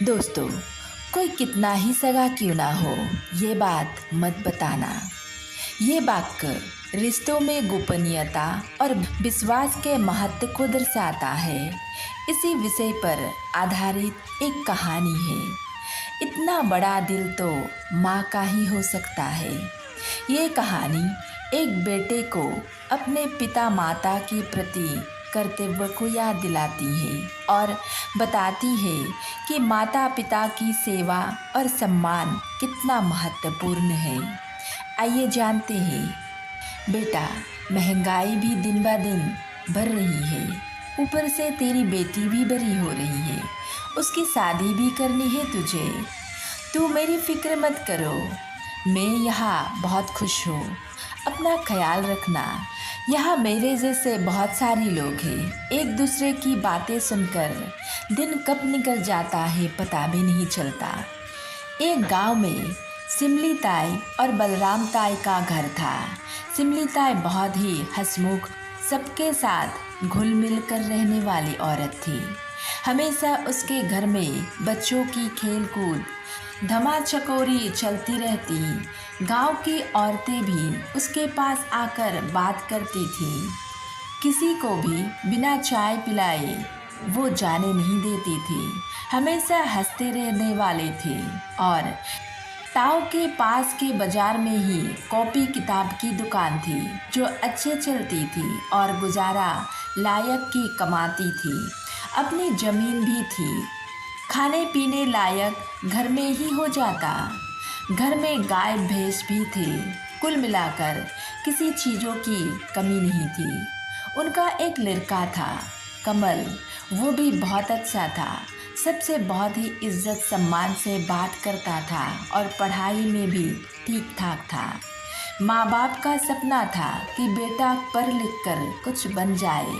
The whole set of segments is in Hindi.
दोस्तों, कोई कितना ही सगा क्यों ना हो, ये बात मत बताना। ये वाक्य रिश्तों में गोपनीयता और विश्वास के महत्व को दर्शाता है। इसी विषय पर आधारित एक कहानी है। इतना बड़ा दिल तो माँ का ही हो सकता है। ये कहानी एक बेटे को अपने पिता माता के प्रति कर्तव्य को याद दिलाती है और बताती है कि माता पिता की सेवा और सम्मान कितना महत्वपूर्ण है। आइए जानते हैं। बेटा, महंगाई भी दिन ब दिन बढ़ रही है। ऊपर से तेरी बेटी भी बड़ी हो रही है। उसकी शादी भी करनी है तुझे। तू मेरी फिक्र मत करो, मैं यहाँ बहुत खुश हूँ। अपना ख्याल रखना। यहाँ मेरे जैसे बहुत सारे लोग हैं। एक दूसरे की बातें सुनकर दिन कब निकल जाता है पता भी नहीं चलता। एक गांव में सिमली ताई और बलराम ताई का घर था। सिमली ताई बहुत ही हंसमुख, सबके साथ घुल मिल कर रहने वाली औरत थी। हमेशा उसके घर में बच्चों की खेल कूद धमा चकोरी चलती रहती। गांव की औरतें भी उसके पास आकर बात करती थीं। किसी को भी बिना चाय पिलाए वो जाने नहीं देती थी। हमेशा हंसते रहने वाले थे। और ताऊ के पास के बाजार में ही कॉपी किताब की दुकान थी जो अच्छे चलती थी और गुजारा लायक की कमाती थी। अपनी ज़मीन भी थी। खाने पीने लायक घर में ही हो जाता। घर में गाय भैंस भी थे। कुल मिलाकर किसी चीज़ों की कमी नहीं थी। उनका एक लड़का था, कमल। वो भी बहुत अच्छा था। सबसे बहुत ही इज्जत सम्मान से बात करता था और पढ़ाई में भी ठीक ठाक था। माँ बाप का सपना था कि बेटा पढ़ लिख कर कुछ बन जाए।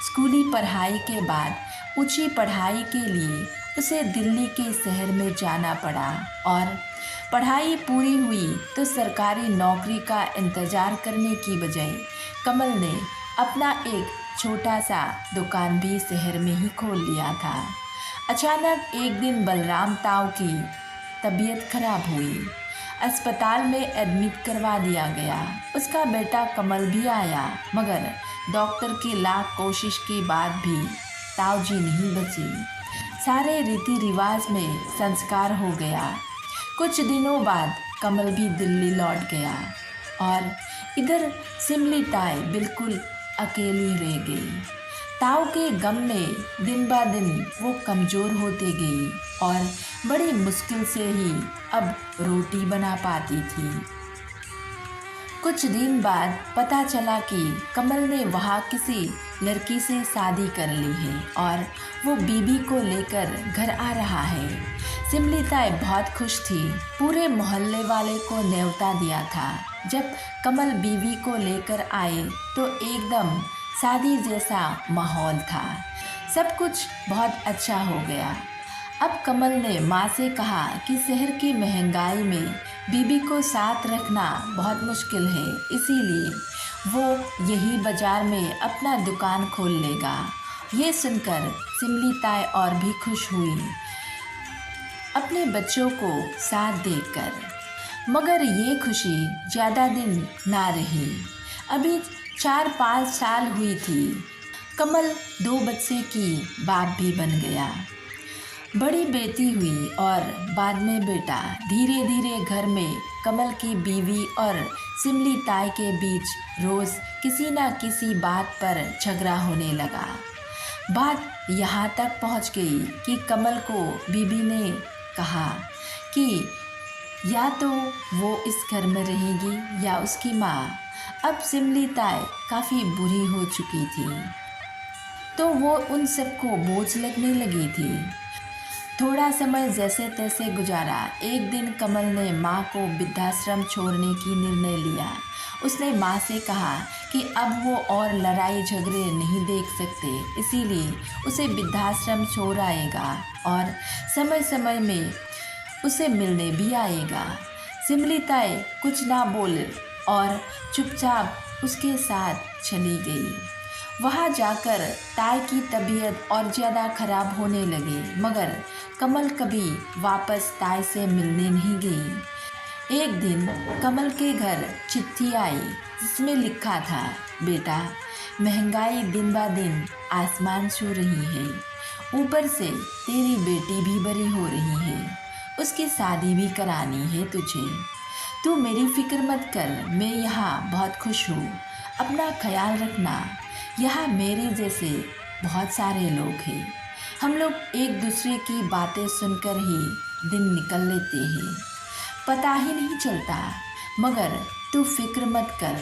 स्कूली पढ़ाई के बाद ऊंची पढ़ाई के लिए उसे दिल्ली के शहर में जाना पड़ा और पढ़ाई पूरी हुई तो सरकारी नौकरी का इंतज़ार करने की बजाय कमल ने अपना एक छोटा सा दुकान भी शहर में ही खोल लिया था। अचानक एक दिन बलराम ताऊ की तबीयत खराब हुई। अस्पताल में एडमिट करवा दिया गया। उसका बेटा कमल भी आया, मगर डॉक्टर की लाख कोशिश के बाद भी ताऊ जी नहीं बची। सारे रीति रिवाज में संस्कार हो गया। कुछ दिनों बाद कमल भी दिल्ली लौट गया और इधर सिमली ताई बिल्कुल अकेली रह गई। ताऊ के गम में दिन ब दिन वो कमज़ोर होते गई और बड़ी मुश्किल से ही अब रोटी बना पाती थी। कुछ दिन बाद पता चला कि कमल ने वहाँ किसी लड़की से शादी कर ली है और वो बीबी को लेकर घर आ रहा है। सिमली ताई बहुत खुश थी। पूरे मोहल्ले वाले को न्योता दिया था। जब कमल बीवी को लेकर आए तो एकदम शादी जैसा माहौल था। सब कुछ बहुत अच्छा हो गया। अब कमल ने माँ से कहा कि शहर की महंगाई में बीबी को साथ रखना बहुत मुश्किल है, इसीलिए वो यही बाजार में अपना दुकान खोल लेगा। ये सुनकर सिमली ताई और भी खुश हुई अपने बच्चों को साथ देकर। मगर ये खुशी ज़्यादा दिन ना रही। अभी 4-5 साल हुई थी। कमल 2 बच्चे की बाप भी बन गया। बड़ी बेटी हुई और बाद में बेटा। धीरे धीरे घर में कमल की बीवी और सिमली ताई के बीच रोज़ किसी न किसी बात पर झगड़ा होने लगा। बात यहाँ तक पहुँच गई कि कमल को बीवी ने कहा कि या तो वो इस घर में रहेगी या उसकी माँ। अब सिमली ताई काफ़ी बुरी हो चुकी थी तो वो उन सबको बोझ लगने लगी थी। थोड़ा समय जैसे तैसे गुजारा। एक दिन कमल ने माँ को वृद्धाश्रम छोड़ने की निर्णय लिया। उसने माँ से कहा कि अब वो और लड़ाई झगड़े नहीं देख सकते, इसीलिए उसे वृद्धाश्रम छोड़ आएगा और समय समय में उसे मिलने भी आएगा। सिमली ताई कुछ ना बोले और चुपचाप उसके साथ चली गई। वहाँ जाकर ताई की तबीयत और ज़्यादा खराब होने लगी, मगर कमल कभी वापस ताई से मिलने नहीं गई। एक दिन कमल के घर चिट्ठी आई जिसमें लिखा था, बेटा, महंगाई दिन ब दिन आसमान छू रही है, ऊपर से तेरी बेटी भी बड़ी हो रही है, उसकी शादी भी करानी है तुझे। तू मेरी फिक्र मत कर, मैं यहाँ बहुत खुश हूँ, अपना ख्याल रखना। यहाँ मेरे जैसे बहुत सारे लोग हैं, हम लोग एक दूसरे की बातें सुनकर ही दिन निकल लेते हैं, पता ही नहीं चलता। मगर तू फिक्र मत कर,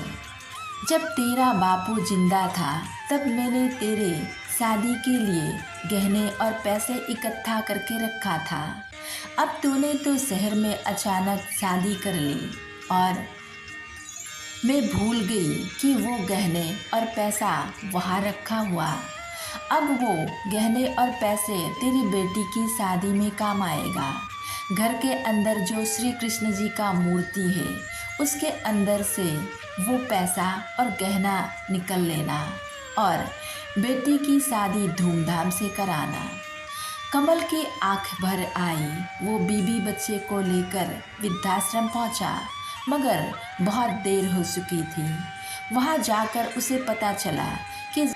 जब तेरा बापू जिंदा था तब मैंने तेरे शादी के लिए गहने और पैसे इकट्ठा करके रखा था। अब तूने तो शहर में अचानक शादी कर ली और मैं भूल गई कि वो गहने और पैसा वहाँ रखा हुआ। अब वो गहने और पैसे तेरी बेटी की शादी में काम आएगा। घर के अंदर जो श्री कृष्ण जी का मूर्ति है उसके अंदर से वो पैसा और गहना निकल लेना और बेटी की शादी धूमधाम से कराना। कमल की आंख भर आई। वो बीबी बच्चे को लेकर वृद्धाश्रम पहुंचा, मगर बहुत देर हो चुकी थी। वहां जाकर उसे पता चला कि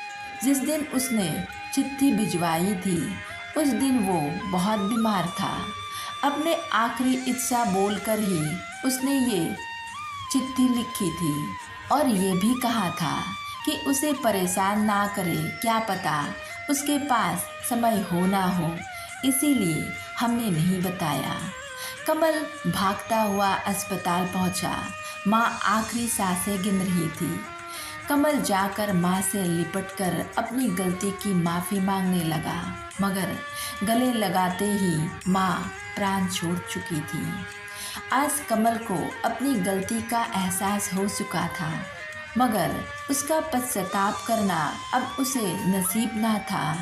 जिस दिन उसने चिट्ठी भिजवाई थी उस दिन वो बहुत बीमार था। अपने आखिरी इच्छा बोलकर ही उसने ये चिट्ठी लिखी थी और ये भी कहा था कि उसे परेशान ना करे, क्या पता उसके पास समय हो ना हो, इसीलिए हमने नहीं बताया। कमल भागता हुआ अस्पताल पहुंचा। माँ आखिरी सांसें गिन रही थी। कमल जाकर माँ से लिपटकर अपनी गलती की माफ़ी मांगने लगा, मगर गले लगाते ही माँ प्राण छोड़ चुकी थी। आज कमल को अपनी गलती का एहसास हो चुका था, मगर उसका पश्चाताप करना अब उसे नसीब ना था।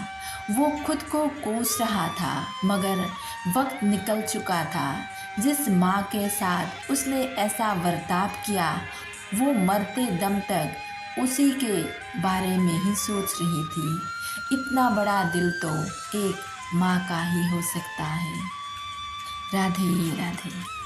वो खुद को कोस रहा था, मगर वक्त निकल चुका था। जिस माँ के साथ उसने ऐसा बर्ताव किया वो मरते दम तक उसी के बारे में ही सोच रही थी। इतना बड़ा दिल तो एक माँ का ही हो सकता है। राधे राधे।